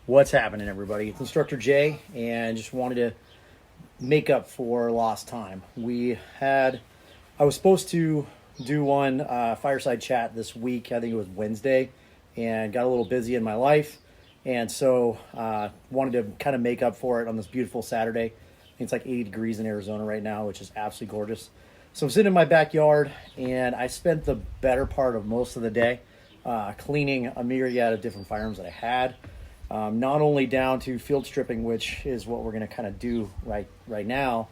What's happening, everybody? It's Instructor J, and just wanted to make up for lost time. I was supposed to do one fireside chat this week. I think it was Wednesday, and got a little busy in my life, and so wanted to kind of make up for it on this beautiful Saturday. I think it's like 80 degrees in Arizona right now, which is absolutely gorgeous. So I'm sitting in my backyard, and I spent the better part of most of the day cleaning a myriad of different firearms that I had. Not only down to field stripping, which is what we're going to kind of do right now,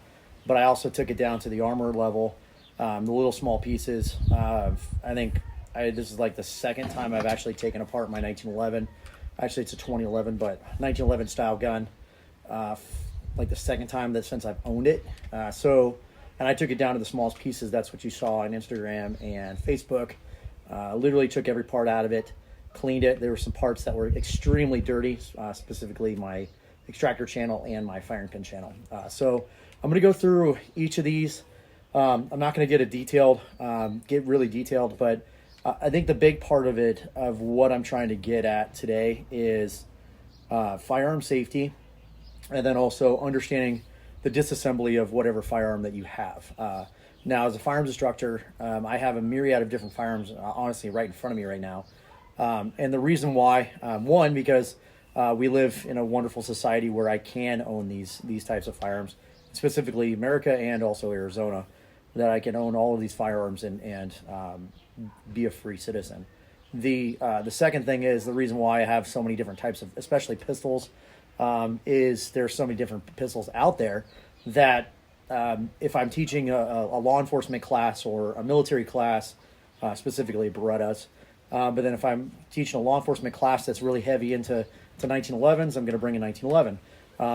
but I also took it down to the armor level, the little small pieces. I think this is like the second time I've actually taken apart my 1911. Actually, it's a 2011, but 1911 style gun. Like the second time since I've owned it. And I took it down to the smallest pieces. That's what you saw on Instagram and Facebook. Literally took every part out of it. Cleaned it. There were some parts that were extremely dirty, specifically my extractor channel and my firing pin channel. So I'm going to go through each of these. I'm not going to get really detailed, but I think the big part of it, of what I'm trying to get at today, is firearm safety, and then also understanding the disassembly of whatever firearm that you have. Now, as a firearms instructor, I have a myriad of different firearms, honestly, right in front of me right now. And the reason why, one, because we live in a wonderful society where I can own these types of firearms, specifically America and also Arizona, that I can own all of these firearms and be a free citizen. The second thing is, the reason why I have so many different types of, especially pistols, is there's so many different pistols out there that if I'm teaching a law enforcement class or a military class, specifically Berettas, but then if I'm teaching a law enforcement class that's really heavy into 1911s, I'm going to bring a 1911.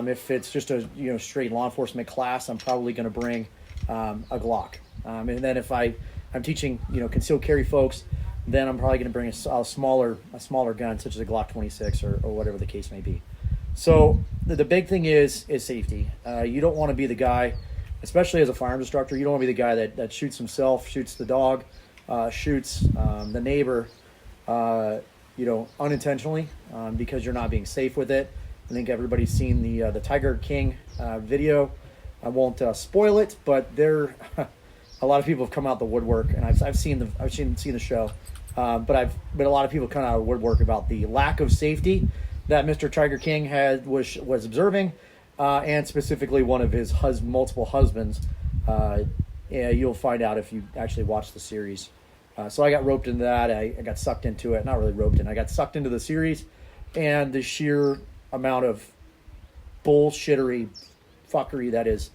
If it's just a straight law enforcement class, I'm probably going to bring a Glock. And then if I'm teaching concealed carry folks, then I'm probably going to bring a smaller gun, such as a Glock 26 or whatever the case may be. So the big thing is safety. You don't want to be the guy, especially as a firearms instructor, you don't want to be the guy that shoots himself, shoots the dog, shoots the neighbor, unintentionally, because you're not being safe with it. I think everybody's seen the Tiger King video. I won't spoil it, but a lot of people have come out the woodwork, and I've seen the show, but a lot of people come out of the woodwork about the lack of safety that Mr. Tiger King was observing, and specifically one of his multiple husbands. You'll find out if you actually watch the series. So I got roped into that. I got sucked into it. Not really roped in. I got sucked into the series, and the sheer amount of bullshittery, fuckery that is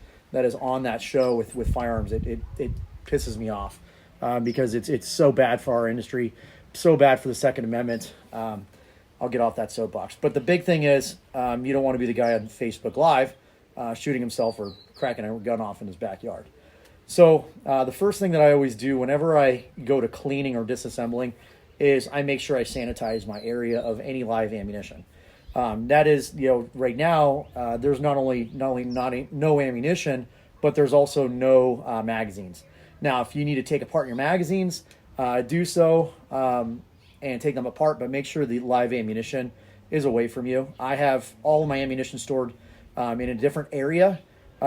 on that show with firearms. It pisses me off because it's so bad for our industry, so bad for the Second Amendment. I'll get off that soapbox. But the big thing is, you don't want to be the guy on Facebook Live shooting himself or cracking a gun off in his backyard. So the first thing that I always do whenever I go to cleaning or disassembling is I make sure I sanitize my area of any live ammunition. That is, right now there's not only no ammunition, but there's also no magazines. Now, if you need to take apart your magazines, do so and take them apart, but make sure the live ammunition is away from you. I have all of my ammunition stored in a different area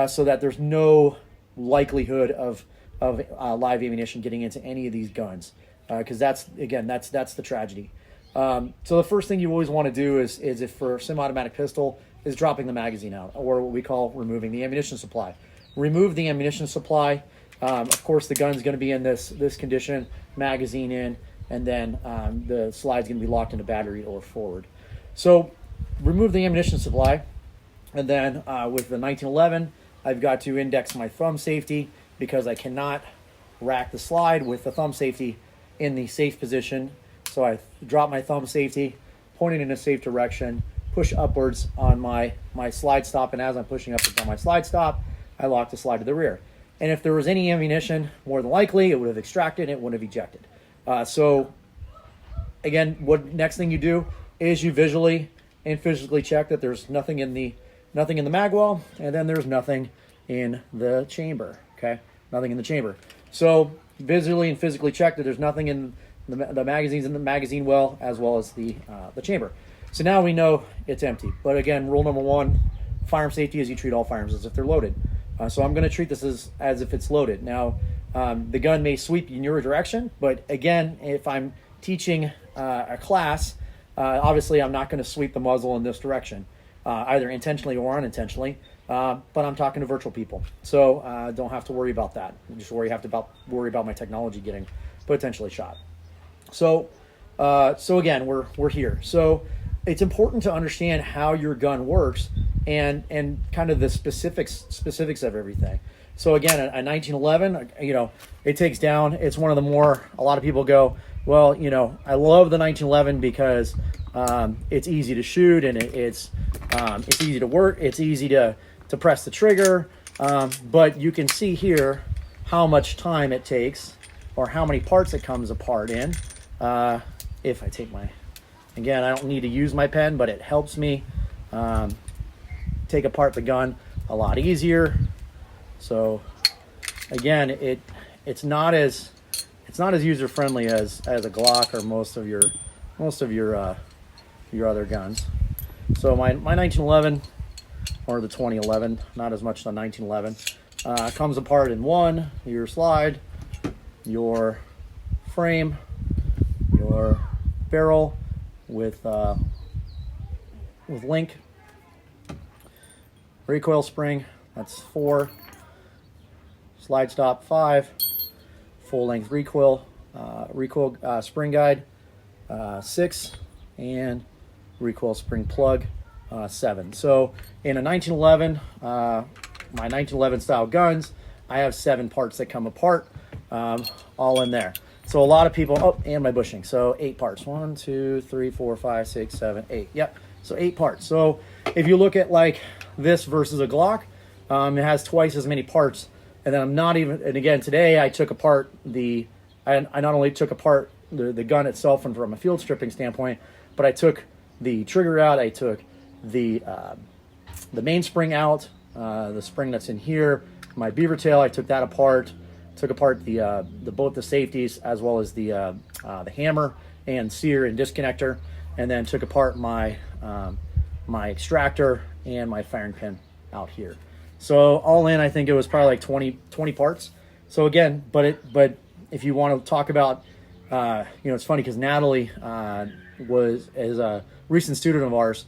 so that there's no likelihood of live ammunition getting into any of these guns, because that's the tragedy. So the first thing you always want to do is if for a semi-automatic pistol is dropping the magazine out, or what we call removing the ammunition supply. Remove the ammunition supply. Of course, the gun's going to be in this condition, magazine in, and then the slide's going to be locked into battery or forward. So remove the ammunition supply, and then with the 1911, I've got to index my thumb safety, because I cannot rack the slide with the thumb safety in the safe position. So I drop my thumb safety, point it in a safe direction, push upwards on my slide stop, and as I'm pushing upwards on my slide stop, I lock the slide to the rear. And if there was any ammunition, more than likely it would have extracted, it wouldn't have ejected. So again, what next thing you do is you visually and physically check that there's nothing in the mag well, and then there's nothing in the chamber. Okay, nothing in the chamber. So visually and physically check that there's nothing in the magazines in the magazine well as the chamber. So now we know it's empty. But again, rule number one, firearm safety is you treat all firearms as if they're loaded. So I'm going to treat this as if it's loaded. Now, the gun may sweep in your direction, but again, if I'm teaching a class, obviously I'm not going to sweep the muzzle in this direction, either intentionally or unintentionally. But I'm talking to virtual people, so don't have to worry about that. Just worry about my technology getting potentially shot. So again, we're here. So it's important to understand how your gun works and kind of the specifics of everything. So again, a 1911, it takes down. It's one of the more, a lot of people go, well, I love the 1911 because it's easy to shoot and it's easy to work. It's easy to press the trigger. But you can see here how much time it takes or how many parts it comes apart in. If I take again, I don't need to use my pen, but it helps me take apart the gun a lot easier. So again, it's not as user friendly as a Glock or most of your other guns. So my 1911 or the 2011, not as much the 1911, comes apart in one: your slide, your frame, your barrel with link, recoil spring, that's 4, slide stop 5, full length recoil spring guide 6, and recoil spring plug 7. So in a 1911, my 1911 style guns, I have 7 parts that come apart, all in there. So a lot of people, and my bushing. So 8 parts. 1, 2, 3, 4, 5, 6, 7, 8. Yep. So 8 parts. So if you look at like this versus a Glock, it has twice as many parts. And then and again, today I took apart I not only took apart the gun itself from a field stripping standpoint, but I took the trigger out. I took the mainspring out, the spring that's in here, my beaver tail, I took that apart. Took apart both the safeties as well as the hammer and sear and disconnector, and then took apart my extractor and my firing pin out here. So all in, I think it was probably like 20 parts. So again, but if you want to talk about, it's funny because Natalie is a recent student of ours,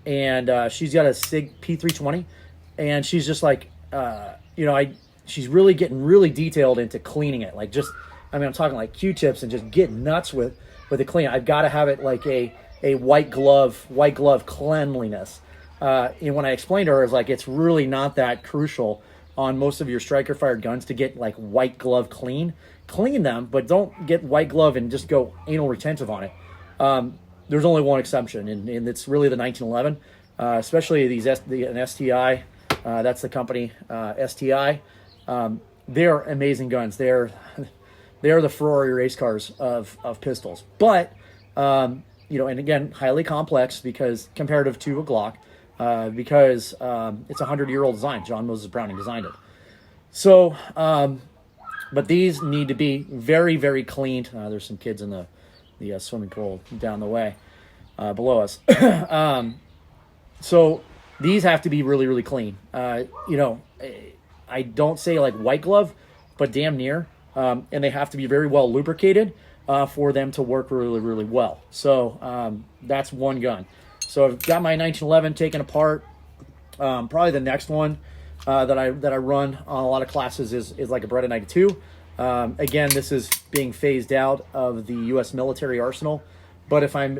and she's got a SIG P320, and she's just like, she's really getting really detailed into cleaning it. Like I'm talking like Q-tips and just get nuts with the clean. I've got to have it like a white glove cleanliness. And when I explained to her, it's really not that crucial on most of your striker fired guns to get like white glove clean them, but don't get white glove and just go anal retentive on it. There's only one exception, and it's really the 1911, especially an STI. That's the company, STI. They're amazing guns. They're the Ferrari race cars of pistols. But and again, highly complex because comparative to a Glock, because it's a 100-year-old design. John Moses Browning designed it. So, but these need to be very, very cleaned. There's some kids in the swimming pool down the way below us. So these have to be really, really clean. I don't say like white glove, but damn near. And they have to be very well lubricated for them to work really, really well. So that's one gun. So I've got my 1911 taken apart. Probably the next one that I run on a lot of classes is like a Beretta 92. Again, this is being phased out of the U.S. military arsenal. But if I'm,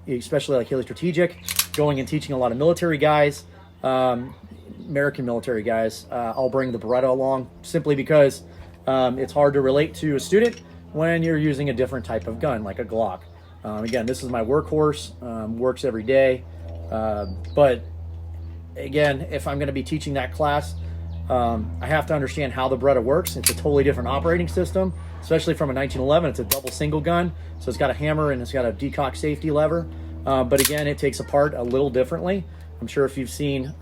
especially like Haley Strategic, going and teaching a lot of military guys, American military guys, I'll bring the Beretta along simply because it's hard to relate to a student when you're using a different type of gun, like a Glock. Again, this is my workhorse, works every day. But again, if I'm going to be teaching that class, I have to understand how the Beretta works. It's a totally different operating system, especially from a 1911. It's a double single gun, so it's got a hammer and it's got a decock safety lever. But again, it takes apart a little differently. I'm sure if you've seen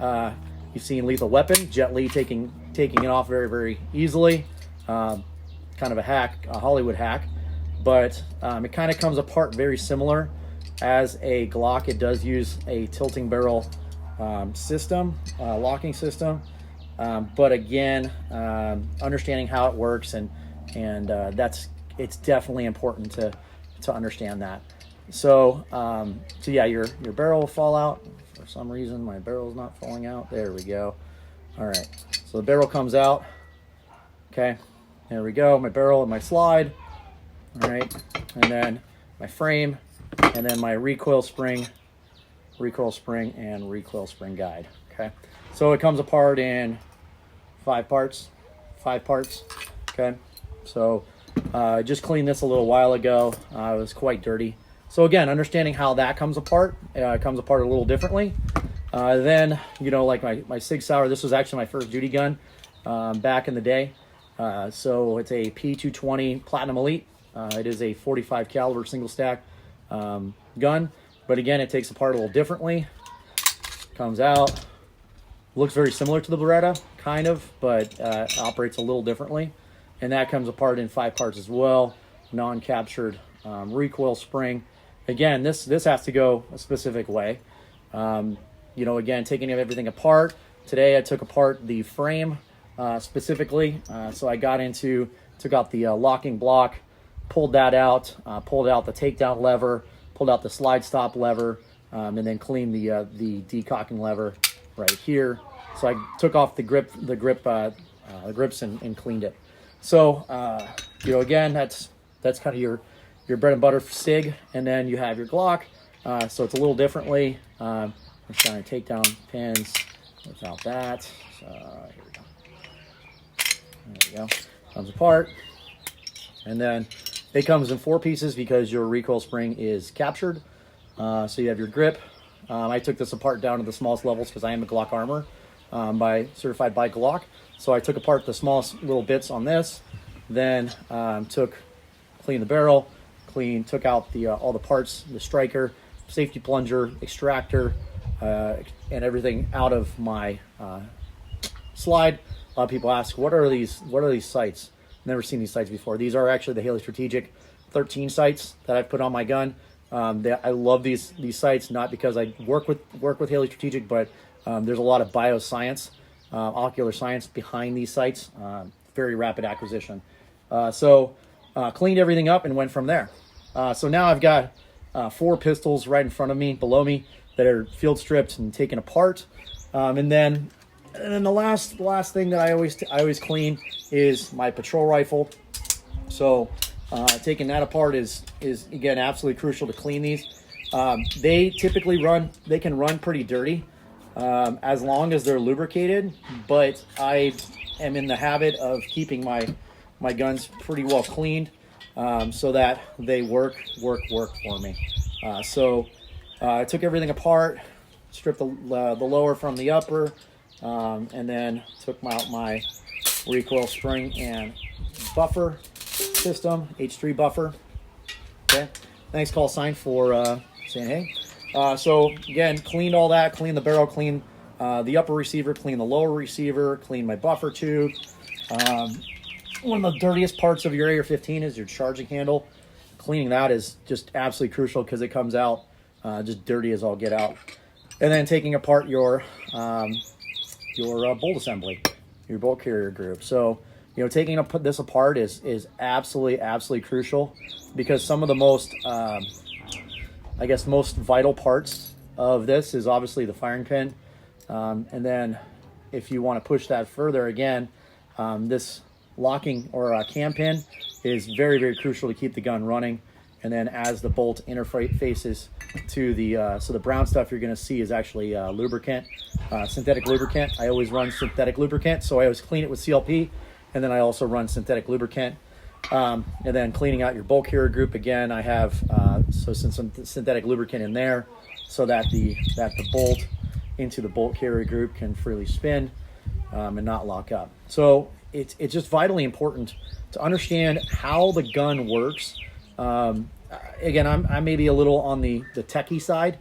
Lethal Weapon, Jet Li taking it off very, very easily. Kind of a hack, a Hollywood hack, but it kind of comes apart very similar as a Glock, it does use a tilting barrel system, locking system. But again, understanding how it works and it's definitely important to understand that. So so yeah, your barrel will fall out. For some reason, my barrel is not falling out. There we go. All right, so the barrel comes out. Okay, there we go. My barrel and my slide. All right, and then my frame, and then my recoil spring, and recoil spring guide. Okay, so it comes apart in five parts. Okay, so I just cleaned this a little while ago. It was quite dirty. So again, understanding how that comes apart, it comes apart a little differently. Then, you know, like my Sig Sauer, this was actually my first duty gun back in the day. So it's a P220 Platinum Elite. It is a 45 caliber single stack gun, but again, it takes apart a little differently. Comes out, looks very similar to the Beretta, kind of, but operates a little differently. And that comes apart in 5 parts as well. Non-captured recoil spring. Again, this has to go a specific way. You know, again, taking everything apart. Today I took apart the frame specifically. So I took out the locking block, pulled that out, pulled out the takedown lever, pulled out the slide stop lever, and then cleaned the decocking lever right here. So I took off the grips and cleaned it. So you know, again, that's kind of your bread and butter SIG, and then you have your Glock. So it's a little differently. I'm trying to take down pins without that. So here we go. There we go. Comes apart, and then it comes in 4 pieces because your recoil spring is captured. So you have your grip. I took this apart down to the smallest levels because I am a Glock armor certified by Glock. So I took apart the smallest little bits on this, then cleaned the barrel, took out all the parts, the striker, safety plunger, extractor, and everything out of my slide. A lot of people ask, what are these sights? Never seen these sights before. These are actually the Haley Strategic 13 sights that I've put on my gun. I love these sights, not because I work with Haley Strategic, but there's a lot of bioscience, ocular science behind these sights. Very rapid acquisition. So cleaned everything up and went from there. So now I've got 4 pistols right in front of me, below me, that are field stripped and taken apart. And then the last thing that I always clean is my patrol rifle. So taking that apart is again absolutely crucial to clean these. They can run pretty dirty as long as they're lubricated, but I am in the habit of keeping my guns pretty well cleaned so that they work for me. So I took everything apart, stripped the lower from the upper, and then took out my recoil spring and buffer system, H3 buffer. Okay, thanks call sign for saying hey. So again, cleaned all that, cleaned the barrel, cleaned the upper receiver, cleaned the lower receiver, cleaned my buffer tube. One of the dirtiest parts of your AR-15 is your charging handle. Cleaning that is just absolutely crucial because it comes out just dirty as all get out. And then taking apart your bolt assembly, your bolt carrier group. So, you know, taking this apart is absolutely crucial because some of the most, I guess, most vital parts of this is obviously the firing pin. And then if you want to push that further, again, this locking or cam pin is very crucial to keep the gun running. And then as the bolt interfaces to the brown stuff you're going to see is actually lubricant, synthetic lubricant. I always run synthetic lubricant, so I always clean it with CLP, and then I also run synthetic lubricant. And then cleaning out your bolt carrier group, again, I have some synthetic lubricant in there so that the bolt into the bolt carrier group can freely spin and not lock up. So it's just vitally important to understand how the gun works. Again, I'm maybe a little on the techie side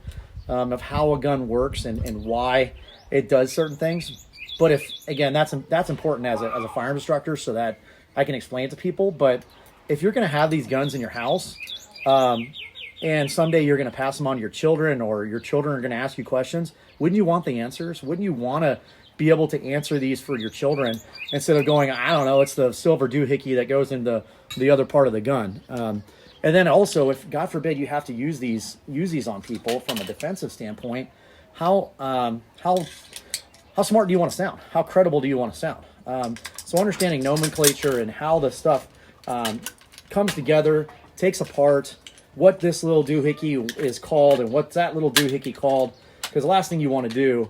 of how a gun works and why it does certain things. But that's important as a firearms instructor so that I can explain it to people. But if you're going to have these guns in your house, and someday you're going to pass them on to your children, or your children are going to ask you questions, wouldn't you want the answers? Wouldn't you want to be able to answer these for your children instead of going, I don't know, it's the silver doohickey that goes into the other part of the gun. And then also, if God forbid you have to use these on people from a defensive standpoint, how smart do you want to sound? How credible do you want to sound? So understanding nomenclature and how the stuff comes together, takes apart, what this little doohickey is called and what's that little doohickey called, because the last thing you want to do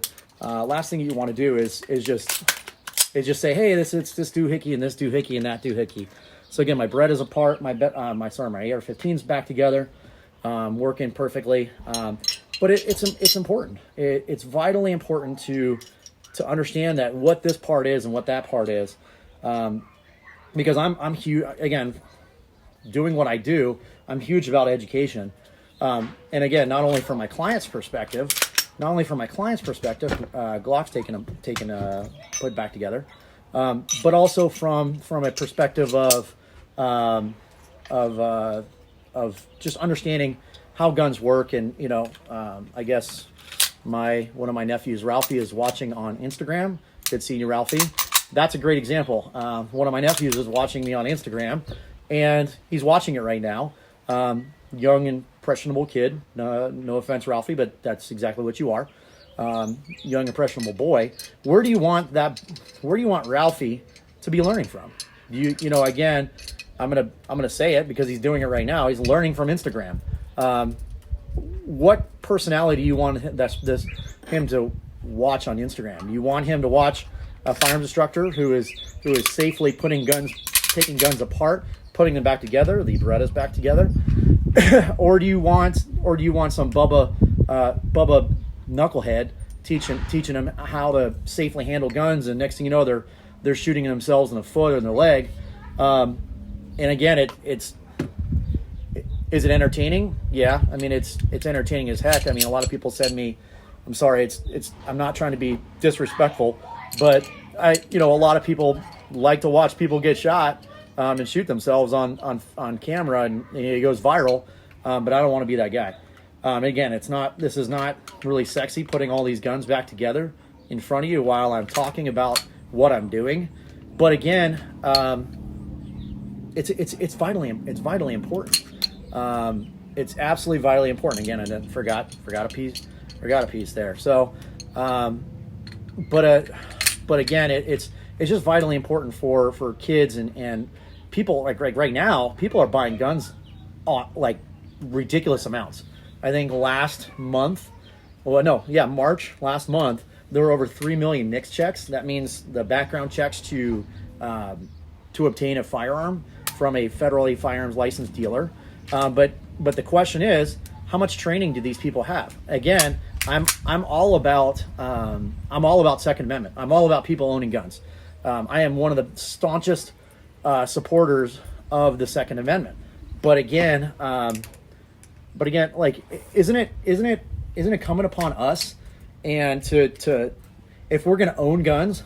is just say, hey, it's this doohickey and this doohickey and that doohickey. So again, my Beretta is apart, my AR-15's back together, working perfectly. But it's important. It's vitally important to understand that what this part is and what that part is, because I'm huge. Again, doing what I do, I'm huge about education. And again, not only from my client's perspective, Glock's taken put back together, but also from a perspective of just understanding how guns work. And I guess one of my nephews, Ralphie, is watching on Instagram. Good seeing you, Ralphie. That's a great example. One of my nephews is watching me on Instagram, and he's watching it right now. Young, impressionable kid. No offense, Ralphie, but that's exactly what you are. Young, impressionable boy. Where do you want Ralphie to be learning from? Again, I'm gonna say it because he's doing it right now. He's learning from Instagram. What personality do you want him to watch on Instagram? You want him to watch a firearms instructor who is safely taking guns apart, putting them back together, the Berettas back together, or do you want some Bubba knucklehead teaching them how to safely handle guns, and next thing you know they're shooting themselves in the foot or in the leg? And again, is it entertaining? Yeah, I mean it's entertaining as heck. I mean, a lot of people send me. I'm sorry, I'm not trying to be disrespectful, but a lot of people like to watch people get shot and shoot themselves on camera, and it goes viral. But I don't want to be that guy. Again, this is not really sexy putting all these guns back together in front of you while I'm talking about what I'm doing. But again, it's vitally important. It's absolutely vitally important. Again, I forgot a piece there. So, but again, it's just vitally important for kids and people. Like right now, people are buying guns like ridiculous amounts. I think March last month, there were over 3 million NICS checks. That means the background checks to obtain a firearm from a federally firearms licensed dealer. But the question is, how much training do these people have? Again, I'm all about Second Amendment. I'm all about people owning guns. I am one of the staunchest supporters of the Second Amendment. But again, like, isn't it incumbent upon us and to if we're going to own guns,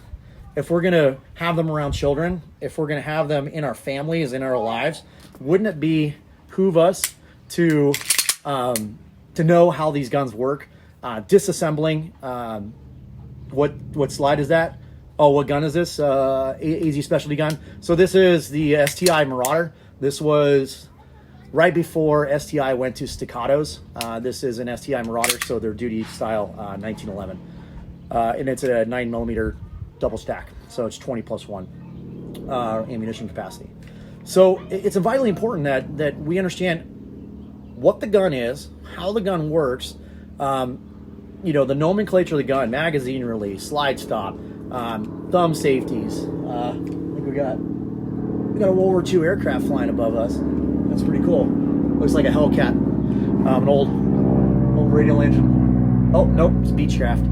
if we're going to have them around children, if we're going to have them in our families, in our lives, wouldn't it behoove us to know how these guns work? Disassembling. What slide is that? Oh, what gun is this? AZ specialty gun. So this is the STI Marauder. This was right before STI went to staccatos. This is an STI Marauder, so they're duty style 1911. And it's a 9mm double stack. So it's 20+1 ammunition capacity. So it's vitally important that we understand what the gun is, how the gun works, the nomenclature of the gun, magazine release, slide stop, thumb safeties. I think we got a World War II aircraft flying above us. That's pretty cool. Looks like a Hellcat, an old radial engine. Oh nope, it's Beechcraft.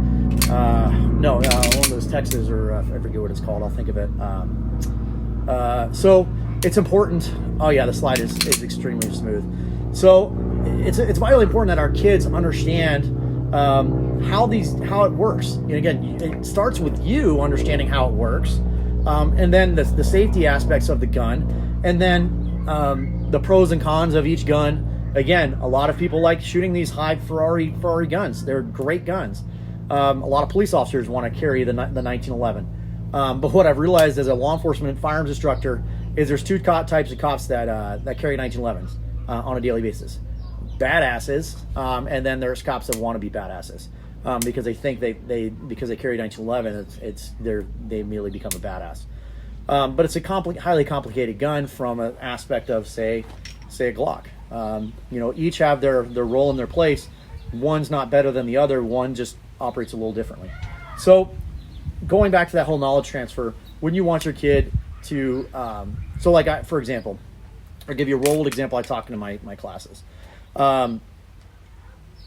One of those Texas, or I forget what it's called. I'll think of it. So it's important. Oh yeah, the slide is extremely smooth. So it's vitally important that our kids understand how it works. And again, it starts with you understanding how it works, and then the safety aspects of the gun, and then the pros and cons of each gun, again, a lot of people like shooting these high Ferrari guns. They're great guns. A lot of police officers want to carry the 1911. But what I've realized as a law enforcement firearms instructor is there's two types of cops that carry 1911s on a daily basis. Badasses, and then there's cops that want to be badasses because they think because they carry 1911, they immediately become a badass. But it's a highly complicated gun from an aspect of say a Glock. Each have their role in their place. One's not better than the other. One just operates a little differently. So going back to that whole knowledge transfer, when you want your kid to, for example, I'll give you a real-world example I talk into my classes.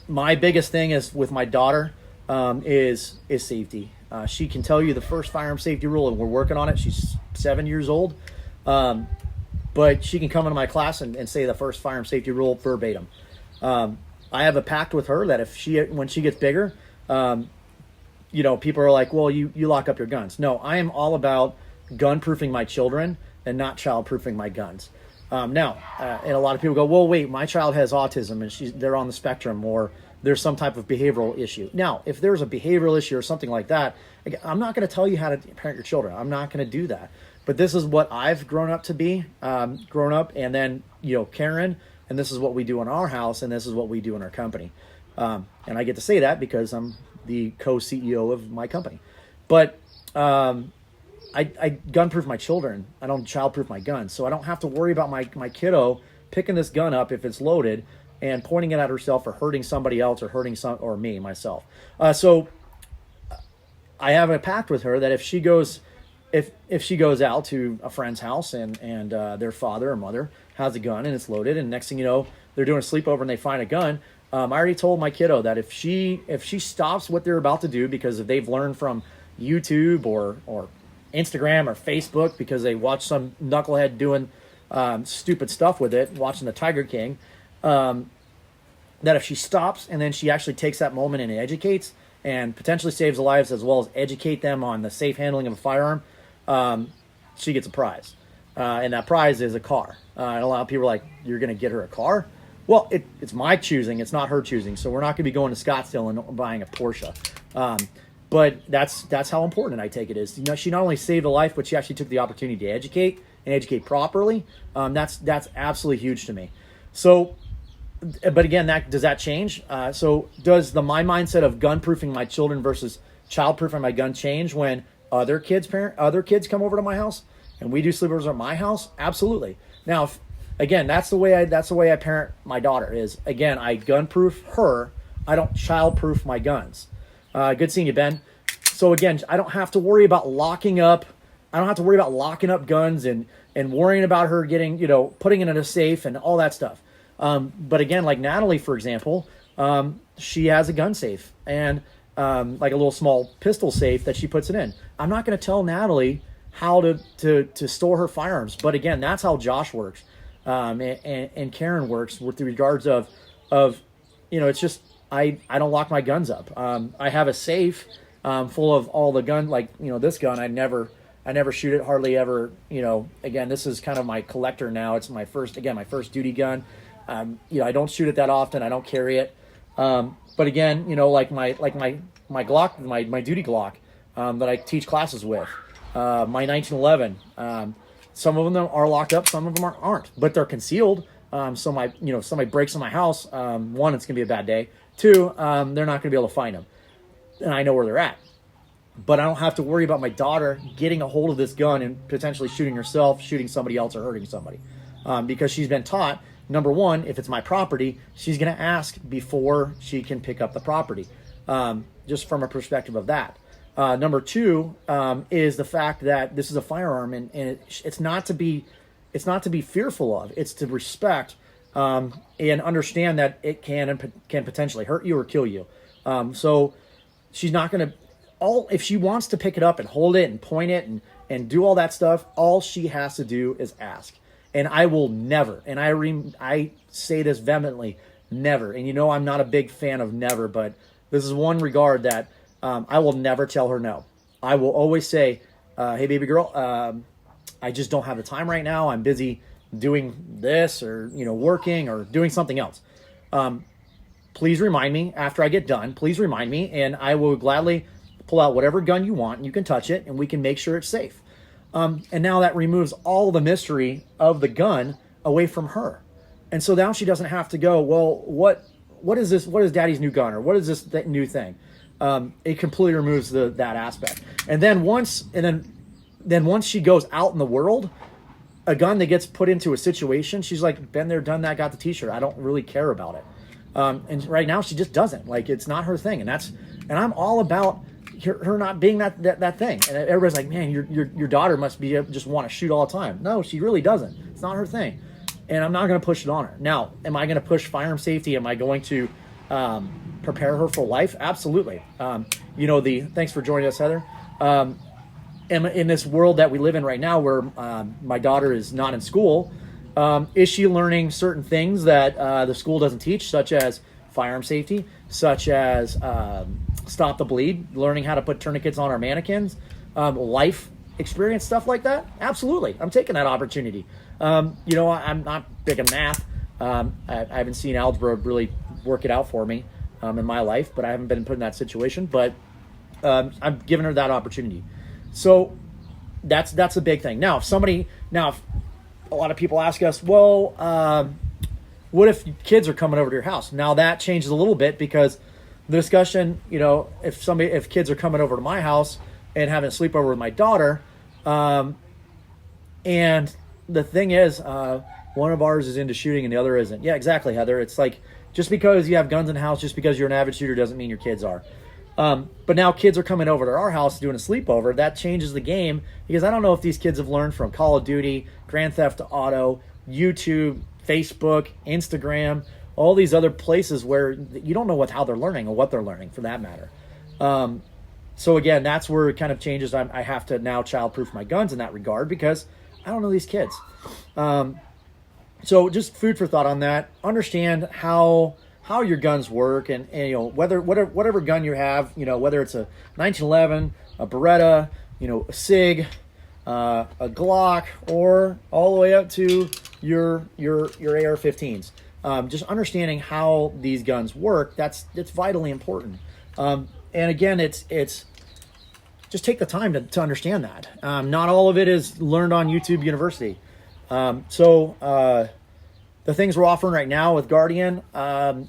My biggest thing is with my daughter is safety. She can tell you the first firearm safety rule, and we're working on it. She's 7 years old, but she can come into my class and say the first firearm safety rule verbatim. I have a pact with her that when she gets bigger, people are like, well, you lock up your guns. No, I am all about gun-proofing my children and not child-proofing my guns. And a lot of people go, well, wait, my child has autism and they're on the spectrum, or there's some type of behavioral issue. Now, if there's a behavioral issue or something like that, I'm not going to tell you how to parent your children. I'm not going to do that. But this is what I've grown up to be, and then, Karen, and this is what we do in our house, and this is what we do in our company. And I get to say that because I'm the co-CEO of my company. But I gun-proof my children. I don't child-proof my guns. So I don't have to worry about my kiddo picking this gun up if it's loaded and pointing it at herself or hurting somebody else or hurting myself. So I have a pact with her that if she goes out to a friend's house and their father or mother has a gun and it's loaded, and next thing you know, they're doing a sleepover and they find a gun, I already told my kiddo that if she stops what they're about to do because if they've learned from YouTube or Instagram or Facebook because they watch some knucklehead doing stupid stuff with it, watching the Tiger King, that if she stops and then she actually takes that moment and educates and potentially saves lives as well as educate them on the safe handling of a firearm, she gets a prize. And that prize is a car. And a lot of people are like, you're going to get her a car? Well, it's my choosing. It's not her choosing. So we're not going to be going to Scottsdale and buying a Porsche. But that's how important I take it is. She not only saved a life, but she actually took the opportunity to educate and educate properly. That's absolutely huge to me. So, but again, does that change? So does my mindset of gun-proofing my children versus child-proofing my gun change when other kids come over to my house and we do sleepovers at my house? Absolutely. Now, again, that's the way I parent my daughter is, again, I gun-proof her. I don't child-proof my guns. Good seeing you, Ben. So again, I don't have to worry about locking up. I don't have to worry about locking up guns and worrying about her getting, putting it in a safe and all that stuff. But again, like Natalie, for example, she has a gun safe and like a little small pistol safe that she puts it in. I'm not going to tell Natalie how to store her firearms. But again, that's how Josh works, and Karen works with regards of it's just I don't lock my guns up. I have a safe full of all the gun, like this gun. I never shoot it, hardly ever. Again, this is kind of my collector now. It's my first duty gun. I don't shoot it that often. I don't carry it. But again, like my Glock, my duty Glock that I teach classes with, my 1911. Some of them are locked up, some of them aren't, but they're concealed. So somebody breaks in my house. One, it's gonna be a bad day. Two, they're not gonna be able to find them, and I know where they're at. But I don't have to worry about my daughter getting a hold of this gun and potentially shooting herself, shooting somebody else, or hurting somebody, because she's been taught. Number one, if it's my property, she's going to ask before she can pick up the property, just from a perspective of that. Number two is the fact that this is a firearm, and it's not to be fearful of. It's to respect and understand that it can potentially hurt you or kill you. So she's not going to. If she wants to pick it up and hold it and point it and do all that stuff, all she has to do is ask. And I will never, and I say this vehemently, never. And I'm not a big fan of never, but this is one regard that I will never tell her no. I will always say, hey, baby girl, I just don't have the time right now. I'm busy, doing this or, working or doing something else. Please remind me after I get done. Please remind me, and I will gladly pull out whatever gun you want. And you can touch it, and we can make sure it's safe. And now that removes all the mystery of the gun away from her. And so now she doesn't have to go, well, what is this? What is Daddy's new gun? Or what is this new thing? It completely removes that aspect. And then once she goes out in the world, a gun that gets put into a situation, she's like, been there, done that, got the t-shirt. I don't really care about it. And right now she just doesn't. Like, it's not her thing. And I'm all about her not being that thing. And everybody's like, man, your daughter must be just want to shoot all the time. No, she really doesn't. It's not her thing. And I'm not going to push it on her. Now, am I going to push firearm safety? Am I going to prepare her for life? Absolutely. Thanks for joining us, Heather. In this world that we live in right now, where my daughter is not in school, is she learning certain things that the school doesn't teach, such as firearm safety, such as stop the bleed, learning how to put tourniquets on our mannequins, life experience, stuff like that? Absolutely. I'm taking that opportunity. I'm not big in math. I haven't seen algebra really work it out for me in my life, but I haven't been put in that situation. But I'm giving her that opportunity. So that's a big thing. Now, if a lot of people ask us, well, what if kids are coming over to your house? Now that changes a little bit, because the discussion, if kids are coming over to my house and having a sleepover with my daughter, and the thing is, one of ours is into shooting and the other isn't. Yeah, exactly, Heather. It's like, just because you have guns in the house, just because you're an avid shooter, doesn't mean your kids are. But now kids are coming over to our house doing a sleepover. That changes the game, because I don't know if these kids have learned from Call of Duty, Grand Theft Auto, YouTube, Facebook, Instagram, all these other places where you don't know how they're learning or what they're learning, for that matter. So again, that's where it kind of changes. I have to now childproof my guns in that regard, because I don't know these kids. So just food for thought on that. Understand how your guns work, and whatever gun you have, whether it's a 1911, a Beretta, a SIG, a Glock, or all the way up to your AR-15s. Just understanding how these guns work, that's vitally important. And again, it's just take the time to understand that. Not all of it is learned on YouTube University. The things we're offering right now with Guardian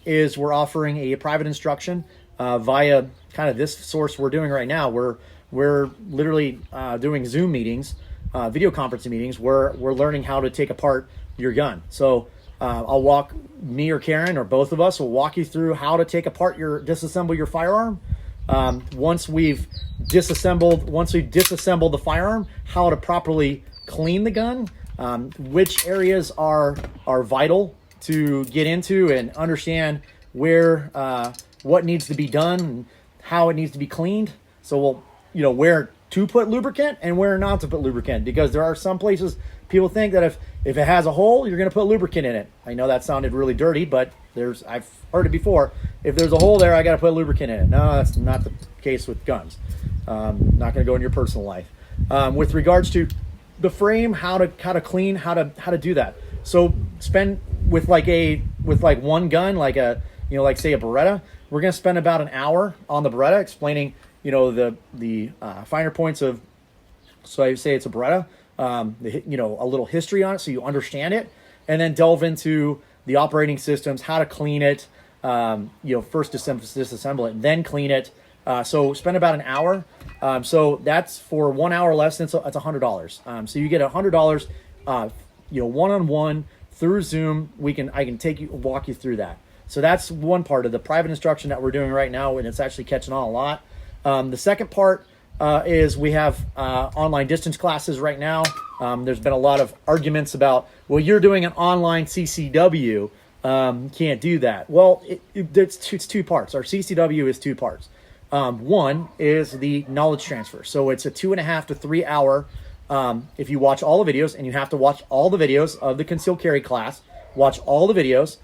is we're offering a private instruction via kind of this source we're doing right now. We're literally doing Zoom meetings, video conferencing meetings, where we're learning how to take apart your gun. So me or Karen or both of us will walk you through how to disassemble your firearm. Once we've disassembled the firearm, how to properly clean the gun, which areas are vital to get into, and understand what needs to be done and how it needs to be cleaned. So where to put lubricant and where not to put lubricant, because there are some places people think that if it has a hole, you're going to put lubricant in it. I know that sounded really dirty, but I've heard it before. If there's a hole there, I got to put lubricant in it. No, that's not the case with guns. Not going to go in your personal life. With regards to the frame, how to clean, how to do that. So spend with one gun, like say a Beretta, we're going to spend about an hour on the Beretta explaining, the finer points of, so I say it's a Beretta, a little history on it so you understand it, and then delve into the operating systems, how to clean it, first disassemble it, then clean it. So spend about an hour. So that's for 1 hour lesson. So it's $100. So you get $100, one-on-one through Zoom. I can walk you through that. So that's one part of the private instruction that we're doing right now, and it's actually catching on a lot. The second part is we have online distance classes right now. There's been a lot of arguments about, well, you're doing an online CCW, can't do that. Well, it's two parts. Our CCW is two parts. One is the knowledge transfer. So it's a 2.5 to 3 hour, if you watch all the videos, and you have to watch all the videos of the concealed carry class, watch all the videos,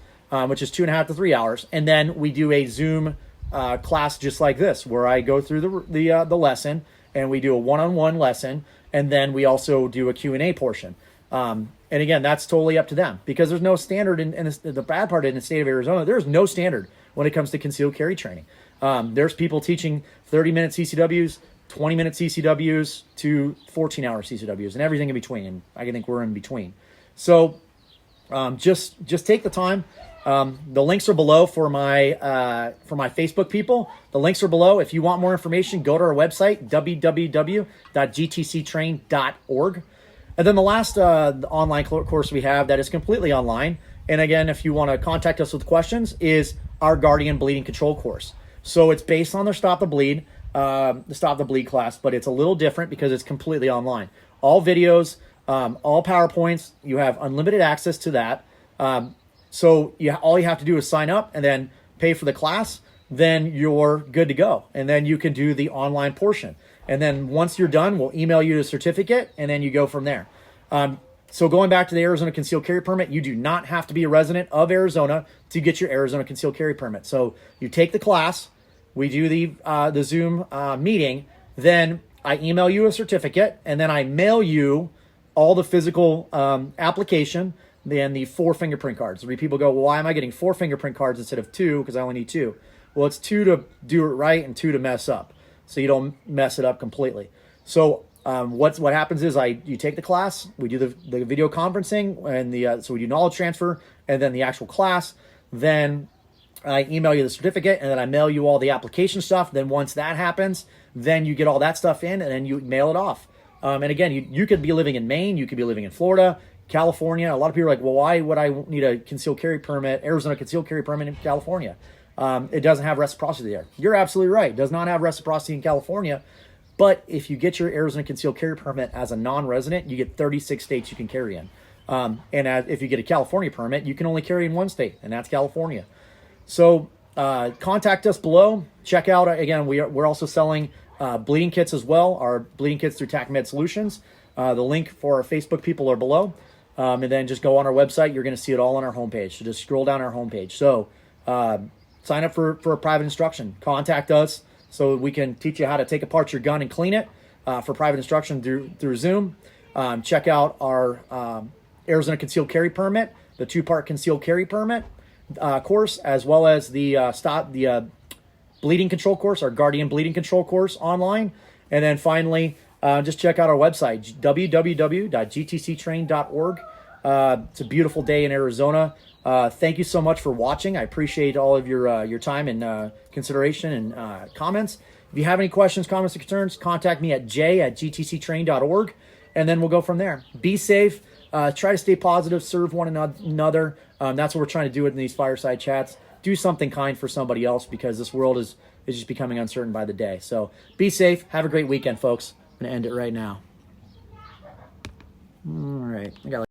which is 2.5 to 3 hours. And then we do a Zoom class just like this, where I go through the lesson, and we do a one-on-one lesson, and then we also do a Q&A portion. And again, that's totally up to them because there's no standard in the bad part in the state of Arizona. There's no standard when it comes to concealed carry training. There's people teaching 30-minute CCWs, 20-minute CCWs to 14-hour CCWs and everything in between. And I think we're in between. So just take the time. The links are below for my Facebook people. The links are below. If you want more information, go to our website, www.gtctrain.org. And then the last online course we have that is completely online. And again, if you want to contact us with questions, is our Guardian Bleeding Control course. So it's based on their Stop the Bleed class, but it's a little different because it's completely online. All videos, all PowerPoints, you have unlimited access to that. So all you have to do is sign up and then pay for the class. Then you're good to go. And then you can do the online portion. And then once you're done, we'll email you the certificate and then you go from there. So going back to the Arizona Concealed Carry Permit, you do not have to be a resident of Arizona to get your Arizona Concealed Carry Permit. So you take the class, we do the Zoom meeting, then I email you a certificate, and then I mail you all the physical application, then the 4 fingerprint cards. People go, well, why am I getting 4 fingerprint cards instead of 2? Because I only need 2. Well, it's 2 to do it right and 2 to mess up, so you don't mess it up completely. So what happens is you take the class, we do the video conferencing, and so we do knowledge transfer, and then the actual class. Then I email you the certificate, and then I mail you all the application stuff. Then once that happens, then you get all that stuff in, and then you mail it off. And again, you could be living in Maine, you could be living in Florida, California. A lot of people are like, well, why would I need a concealed carry permit, Arizona concealed carry permit in California? It doesn't have reciprocity there. You're absolutely right. It does not have reciprocity in California. But if you get your Arizona concealed carry permit as a non-resident, you get 36 states you can carry in. If you get a California permit, you can only carry in 1 state, and that's California. So contact us below. Check out, again, we're also selling bleeding kits as well, our bleeding kits through TacMed Solutions. The link for our Facebook people are below. And then just go on our website. You're going to see it all on our homepage. So just scroll down our homepage. So sign up for a private instruction. Contact us so we can teach you how to take apart your gun and clean it for private instruction through Zoom. Check out our Arizona Concealed Carry Permit, the 2-part Concealed Carry Permit course, as well as the Bleeding Control course, our Guardian Bleeding Control course online. And then finally, just check out our website, www.gtctrain.org. It's a beautiful day in Arizona. Thank you so much for watching. I appreciate all of your time and consideration and comments. If you have any questions, comments, or concerns, contact me at j@gtctrain.org, and then we'll go from there. Be safe. Try to stay positive. Serve one another. That's what we're trying to do in these fireside chats. Do something kind for somebody else because this world is just becoming uncertain by the day. So be safe. Have a great weekend, folks. I'm going to end it right now. All right. I got